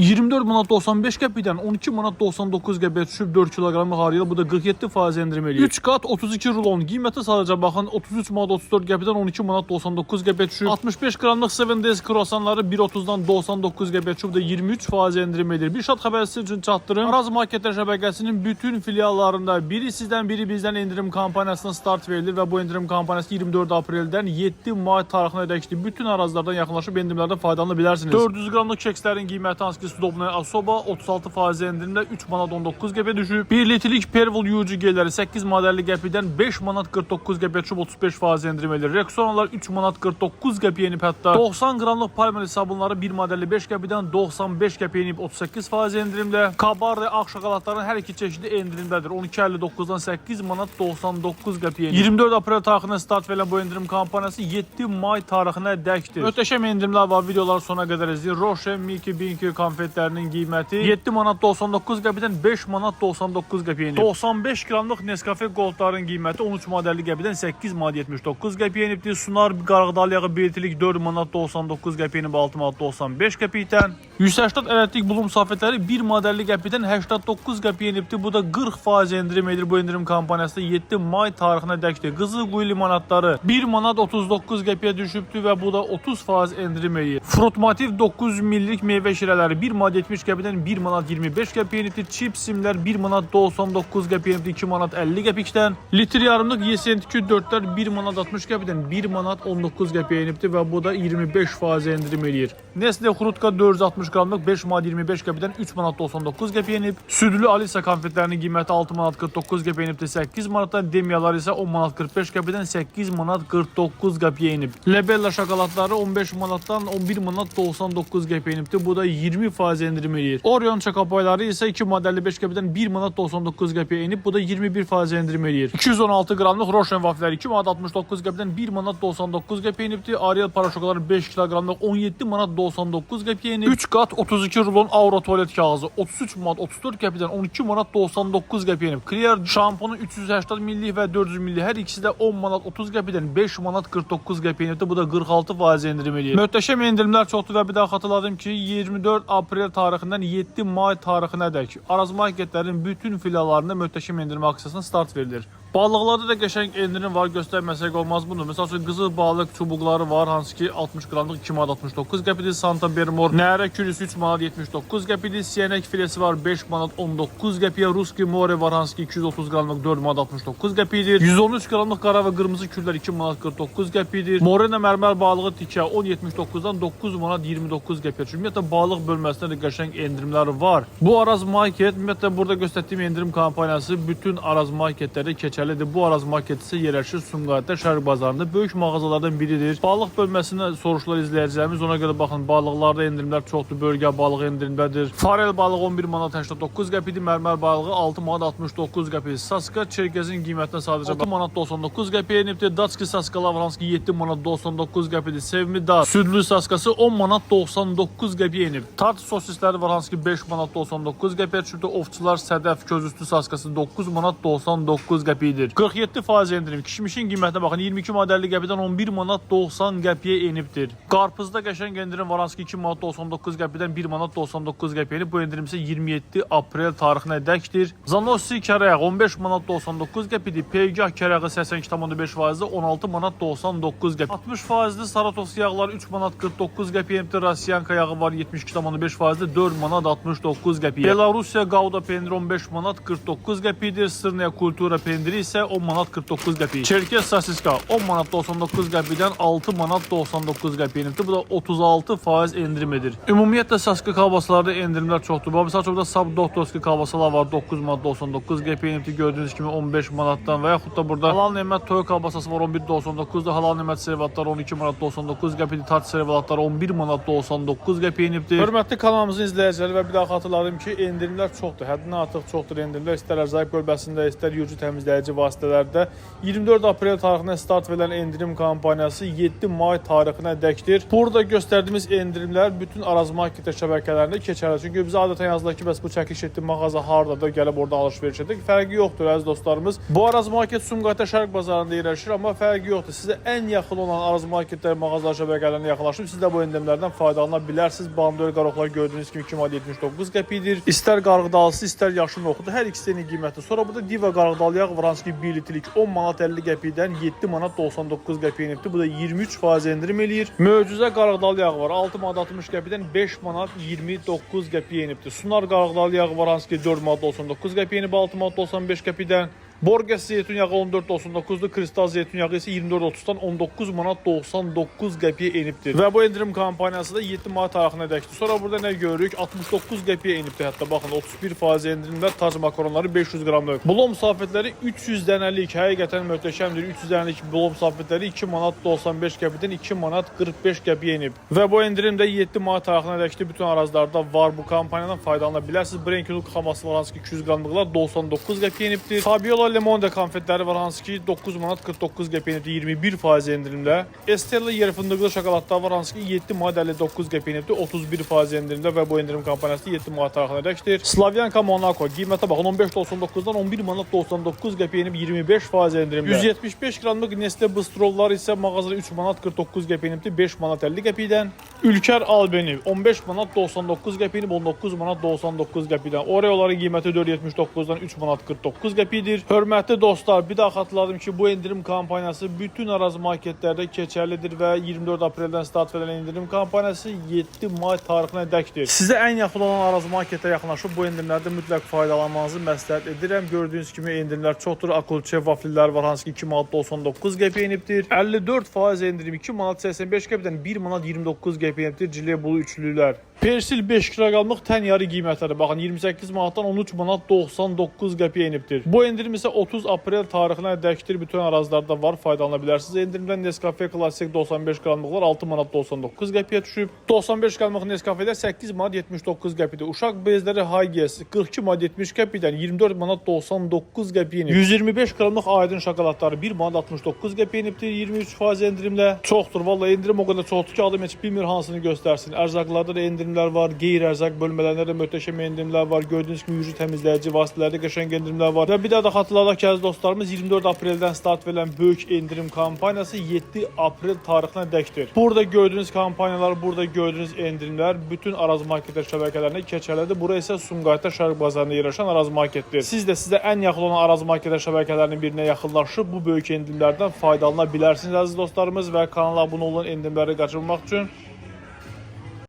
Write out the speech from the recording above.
24 manat 95 qəpikdən 12 manat 99 qəpiyə düşüb 4 kiloqramlıq harıyla, bu da 47% endirim eləyir. 3 qat 32 rulon qiyməti sadəcə baxın 33 manat 34 qəpikdən 12 manat 99 qəpiyə düşüb. 65 qramlıq 7 Days kruasanları 1.30-dan 99 qəpiyə düşüb, da 23% endirim edir. Bir şad xəbər sizin üçün çatdırım. Araz Marketlər şəbəkəsinin bütün filiallarında biri sizdən, biri bizdən endirim kampaniyasına start verilir və bu endirim kampaniyası 24 apreldən 7 may tarixinə dəkdir. Bütün arazlardan yaxınlaşıb endirimlərdən faydalanı bilərsiniz. 400 qramlıq kekslərin qiyməti hansı ki Stobnaya Asoba 36% endirimlə 3 manat 19 qəpiyə düşüb. 1 litrik Pervol yuğucu gelləri 8 modelli qəpikdən 5 manat 49 qəpiyə düşüb 35% endirim edir. Rexonlar 3 manat 49 qəpiyə enib, hətta 90 qramlıq palmeli sabunları 1 modelli 5 qəpikdən 95 qəpiyə enib 38% endirimlə. Kabarre ağ şokoladların hər iki çeşidi endirimdədir. 12.59-dan 8 manat 99 qəpiyə enib. 24 aprel tarixinə start verilən bu endirim kampaniyası 7 may tarixinə dəkdir. Möhtəşəm endirimlər var, videoları sona qədər izləyin. Roche Milky Binky konfetlərinin qiyməti 7 manat 99 qəpikdən 5 manat 99 qəpiyə enib. 95 qramlıq Nescafe Goldların qiyməti 13 modelli qəpikdən 8 manat 79 qəpiyə enibdir. Sunar qarğıdalı yağı 1 litrik 4 manat 99 qəpiyə enib 6 manat 95 qəpikdən. 180 elektrik bulum safetləri 1 modelli qəpikdən 89 qəpiyə enibdir. Bu da 40% endirim edir bu endirim kampaniyasında 7 may tarixinə dəkdir. Qızıl quyu limonadları 1 manat 39 qəpiyə düşübdür və bu da 30% endirim edir. Frutmativ 900 millik meyvə şirələri 1 manat 70 qəpikdən 1 manat 25 qəpiyə enibdir. Chips simlər 1 manat 99 qəpiyə enibdir 2 manat 50 qəpikdən. Litr yarımlıq Yesentiki 4'lər 1 manat 60 qəpikdən 1 manat 19 qəpiyə enibdir və bu da 25% endirim edir. Nestle Frutka 460 qramlıq 5 manat 25 qəpikdən 3 manat 99 qəpiyə enib. Südlü Alisa konfetlərinin qiyməti 6 manat 49 qəpiyə enibdir 8 manatdan. Demiyalar isə 10 manat 45 qəpikdən 8 manat 49 qəpiyə enib. Lebella şokoladları 15 manatdan 11 manat 99 qəpiyə enibdir. Bu da 20% endirim edir. Orion çokopayları isə 2 modelli 5 qəpikdən 1 manat 99 qəpiyə enib. Bu da 21% endirim edir. 216 qramlıq Roşen vafləri 2 manat 69 qəpikdən 1 manat 99 qəpiyə enibdir. Ariel paraşokaları 5 kiloqramlıq 17 manat 99 qəpiyə enib. 3 qat 32 rulon Aura tualet kağızı 33 manat 34 qəpikdən 12 manat 99 qəpiyə enib. Clear şampunu 380 millik və 400 millik hər ikisi də 10 manat 30 qəpikdən 5 manat 49 qəpiyə enibdir. Bu da 46% endirim edir. Möhtəşəm endirimlər çoxdur və bir daha xatırladım ki 24 aprel tarixindən 7 may tarixinədək Araz Marketlərin bütün filiallarında möhtəşəm endirim aksiyasına start verilir. Balıqlarda da qəşəng endirim var, göstərməsək olmaz bunu. Məsəl üçün qızıl balıq çubuqları var, hansı ki 60 qramlıq 2 manat 69 qəpidir. Santa Bermor nərə kürüsü 3 manat 79 qəpidir. Siyenek filesi var 5 manat 19 qəpiyə. Ruski more var, hansı ki 230 qramlıq 4 manat 69 qəpidir. 113 qramlıq qara və qırmızı küllər 2 manat 49 qəpidir. Morena mərmər balığı tikə 10.79-dan 9 manat 29 qəpiyə. Ümumiyyətlə balıq bölməsində də qəşəng endirimlər var. Bu Araz Market, ümumiyyətlə burada göstərdiyim endirim kampaniyası bütün Araz Marketlərdə keçərlidir. Bu Araz Market isə yerləşir Sumqayıtda Şərq bazarında böyük mağazalardan biridir. Balıq bölməsində soruşlar izləyəcəyimiz, ona görə baxın balıqlarda endirimlər çoxdur. Bölgə balığı endirimdədir. Farel balığı 11 manat 89 qəpidir. Mərmər balığı 6 manat 69 qəpidir. Saska çerkezin qiymətinə sadəcə 6 manat 99 qəpiyə enibdir. Datski saskalar var, hansı ki 7 manat 99 qəpidir. Sevmi da südlü saskası 10 manat 99 qəpiyə enib. Tart sosisləri var, hansı ki 5 manat 99 qəpiyə düşübdür. Ovçular sədəf közüstü saskası 9 manat 99 qəpiyə. 47% endirim. Kişmişin qiymətinə baxın. 22 modelli qəpikdən 11 manat 90 qəpiyə enibdir. Qarpızda qəşəng endirim var, hansı ki 2 manat 99 qəpikdən 1 manat 99 qəpiyə enib. Bu endirim isə 27 aprel tarixinə dəkdir. Zanossi kərəyaq 15 manat 99 qəpidir. Peygah kərəyağı 82,5%, 16 manat 99 qəpidir. 60%li Saratovski yağlar 3 manat 49 qəpiyə enibdir. Rasiyanka yağı var 72,5%, 4 manat 69 qəpiyə. Belarusiya Gouda pendiri 15 manat 49 qəpidir. Sırnaya Kultura pendiri isə 10 manat 49 qəpiy. Çerkez sosiska 10 manat 99 qəpiydən 6 manat 99 qəpiy enibdir. Bu da 36% endirim edir. Ümumiyyətlə saska kalbasalarda endirimlər çoxdur. Məsəl üçün burada Sab Doktorski kalbasalar var 9 manat 99 qəpiy enibdir. Gördüyünüz kimi 15 manatdan və yaxud da burada halal nemət toy kalbasası var 11.99-da. Halal nemət servatlar 12 manat 99 qəpiydir. Tat servatlar 11 manat 99 qəpiy enibdir. Hörmətli kanalımızın izləyiciləri və bir daha xatırladım ki endirimlər çoxdur. Həddindən artıq çoxdur endirimlər. İstər ərzaq bölməsində, istər yucu təmizləyici təmizləyici vasitələrdə 24 aprel tarixindən start verilən endirim kampaniyası 7 may tarixinə dəkdir. Burada göstərdiyimiz endirimlər bütün Araz Market şəbəkələrində keçərli. Çünki bizə adətən yazılır ki, bəs bu çəkiş etdiyi mağaza hardadır, gəlib orada alış-veriş edir. Fərqi yoxdur əziz dostlarımız. Bu Araz Market Sumqayıta Şərq bazarında yerləşir, amma fərqi yoxdur. Sizə ən yaxın olan Araz Marketlər mağazalar şəbəkələrinə yaxınlaşıb siz də bu endirimlərdən faydalana bilərsiniz. Bandol qaroqlar gördüyünüz kimi 2,79 qəpidir. İstər qarğıdalısı, istər yaşıl noxudu. Hər ikisinin qiyməti. Sonra burada Diva qarğıdalı yağ var, hansı ki 1 litrik 10 manat 50 qəpikdən 7 manat 99 qəpiyə enibdir. Bu da 23% endirim eləyir. Möcüzə qarğıdalı yağ var, 6 manat 60 qəpikdən 5 manat 29 qəpiyə enibdir. Sunar qarğıdalı yağ var, hansı ki 4 manat 99 qəpiyə enib 6 manat 95 qəpikdən. Borges zeytun yağı 14.99'dur. Kristal zeytun yağı ise 24.30'dan 19 manat 99 qəpiyə enibdir. Və bu endirim kampaniyası da 7 may tarixinə dəkdir. Sonra burada nə görürük? 69 qəpiyə enibdir. Hətta baxın 31% endirimdə tac makaronları 500 qramlıq. Blom safetləri 300 dənəlik. Həqiqətən möhtəşəmdir. 300 dənəlik blom safetləri 2 manat 95 qəpikdən 2 manat 45 qəpiyə enib. Və bu endirim də 7 may tarixinə dəkdir. Bütün arazlarda var bu kampaniyadan faydalana bilərsiniz. Brenkuluk xaması var, hansı ki 200 qramlıqlar 99 qəpiyə enibdir. Fabiola Lemonde konfetləri var, hansı ki 9 manat 49 qəpiyə enibdir 21% endirimdə. Estella yer fındıqlı şokoladlar var, hansı ki 7 manat 59 qəpiyə enibdir 31% endirimdə və bu endirim kampaniyası 7 manat tarixinə dəkdir. Slavyanka Monaco qiymətə baxın 15.99'dan 11 manat 99 qəpiyə enib 25% endirimdə. 175 qramlıq Nestle Bistrovlar isə mağazada 3 manat 49 qəpiyə enibdir 5 manat 50 qəpikdən. Ülker Albeni 15 manat 99 qəpiyə enib 19 manat 99 qəpikdən. Oreoların qiyməti 4.79'dan 3 manat 49 qəpikdir. Hörmətli dostlar, bir daha xatırladım ki, bu endirim kampaniyası bütün Araz marketlərdə keçərlidir və 24 apreldən start verilən endirim kampaniyası 7 may tarixinə dəkdir. Sizə ən yaxın olan Araz marketə yaxınlaşıb bu endirimlərdə mütləq faydalanmanızı məsləhət edirəm. Gördüyünüz kimi endirimlər çoxdur. Akulçev vaflilər var, hansı ki 2 manat 99 qəpiyə enibdir. 54% endirim 2 manat 85 qəpikdən 1 manat 29 qəpiyə enibdir. Cile bulu üçlülər. Persil 5 kiloqramlıq tən yarı qiymətləri baxın 28 manatdan 13 manat 99 qəpiyə enibdir. Bu endirim isə 30 aprel tarixinə dəkdir. Bütün arazlarda var, faydalana bilərsiniz. Endirimdən Nescafe Classic 95 qramlıqlar 6 manat 99 qəpiyə düşüb. 95 qramlıq Nescafe'lər 8 manat 79 qəpidir. Uşaq bezləri Higgies 42 manat 70 qəpikdən 24 manat 99 qəpiyə enib. 125 qramlıq Aydın şokoladları 1 manat 69 qəpiyə enibdir 23% endirimlə. Çoxdur, vallahi endirim o qədər çoxdur ki, adam heç bilmir hansını göstərsin. Ərzaqlarda da endirimlər var, qeyri-ərzaq bölmələrində də möhtəşəm endirimlər var. Gördüyünüz kimi yüzü təmizləyici vasitələrdə qəşəng endirimlər var. Və bir daha da xatırladaq ki, əziz dostlarımız 24 apreldən start verilən böyük endirim kampaniyası 7 aprel tarixinə dəkdir. Burada gördüyünüz kampaniyalar, burada gördüyünüz endirimlər bütün Araz marketlər şəbəkələrinə keçərlidir. Bura isə Sumqayıta Şərq bazarında yerləşən Araz marketdir. Siz də sizə ən yaxın olan Araz marketlər şəbəkələrinin birinə yaxınlaşıb bu böyük endirimlərdən faydalana bilərsiniz əziz dostlarımız və kanala abunə olun endirimləri qaçırmamaq üçün.